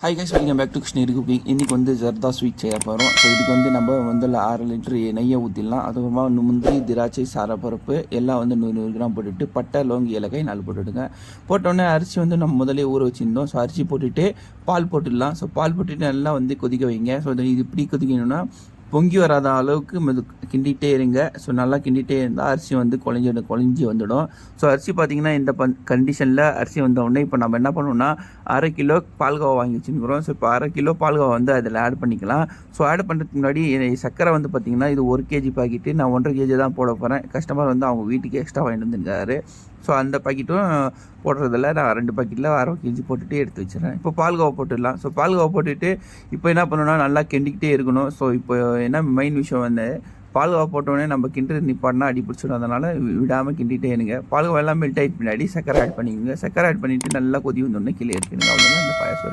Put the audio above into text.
Hi guys, welcome back to Krishnagiri cooking. இன்றைக்கி வந்து zarda sweet செய்ய போகிறோம். ஸோ இதுக்கு வந்து நம்ம வந்து 6 லிட்டர் நெய்யை ஊற்றிடலாம். அதுக்கப்புறமா முந்திரி, திராட்சை, சாரப்பருப்பு எல்லாம் வந்து 100 கிராம் போட்டுட்டு பட்டை, லோங்கி, ஏலக்காய் 4 போட்டுவிடுங்க. போட்டோடனே அரிசி வந்து நம்ம முதலே ஊற வச்சுருந்தோம். ஸோ அரிசி போட்டுட்டு பால் போட்டுடலாம். ஸோ பால் போட்டுட்டு நல்லா வந்து கொதிக்க வைங்க. ஸோ இது இப்படி கொதிக்கணும்னா பொங்கி வராத அளவுக்கு கிண்டிகிட்டே இருங்க. ஸோ நல்லா கிண்டிகிட்டே இருந்தால் அரிசி வந்து குழஞ்சி வந்துடும். ஸோ அரிசி பார்த்திங்கன்னா இந்த கண்டிஷனில் அரிசி வந்தோடனே இப்போ நம்ம என்ன பண்ணோம்னா 1/2 கிலோ பால்கோவா வாங்கி வச்சுருக்கிறோம். ஸோ இப்போ 1/2 கிலோ பால்கோவா வந்து அதில் ஆட் பண்ணிக்கலாம். ஸோ ஆட் பண்ணுறதுக்கு முன்னாடி சர்க்கரை வந்து பார்த்திங்கன்னா இது 1 கேஜி பாக்கெட்டு, நான் 1.5 கேஜி தான் போட போகிறேன். கஸ்டமர் வந்து அவங்க வீட்டுக்கு எக்ஸ்ட்ரா வாங்கிட்டு வந்துருக்காரு. ஸோ அந்த பாக்கெட்டும் போடுறதில்ல, நான் 2 பாக்கெட்டில் 1/2 கேஜி போட்டுட்டு எடுத்து வச்சுறேன். இப்போ பால்கோவா போட்டுடலாம். ஸோ பால்கோவா போட்டுட்டு இப்போ என்ன பண்ணணும்னா நல்லா கிண்டிக்கிட்டே இருக்கணும். ஸோ இப்போ என்ன மெயின் விஷயம் வந்து பால்கோவா போட்டோடனே நம்ம கிண்டுறது நிப்பாட்டினா அடி பிடிச்சிடும். அதனால் விடாமல் கிண்டிகிட்டே இருங்க. பால்கோவா எல்லாம் மெல்ட் ஆகிட்டு பின்னாடி சர்க்கரை ஆட் பண்ணிக்கோங்க. சர்க்கரை ஆட் பண்ணிவிட்டு நல்லா கொதி வந்தோடனே கீழே இருக்குங்க. அவ்வளோதான் இந்த பாயாசம்.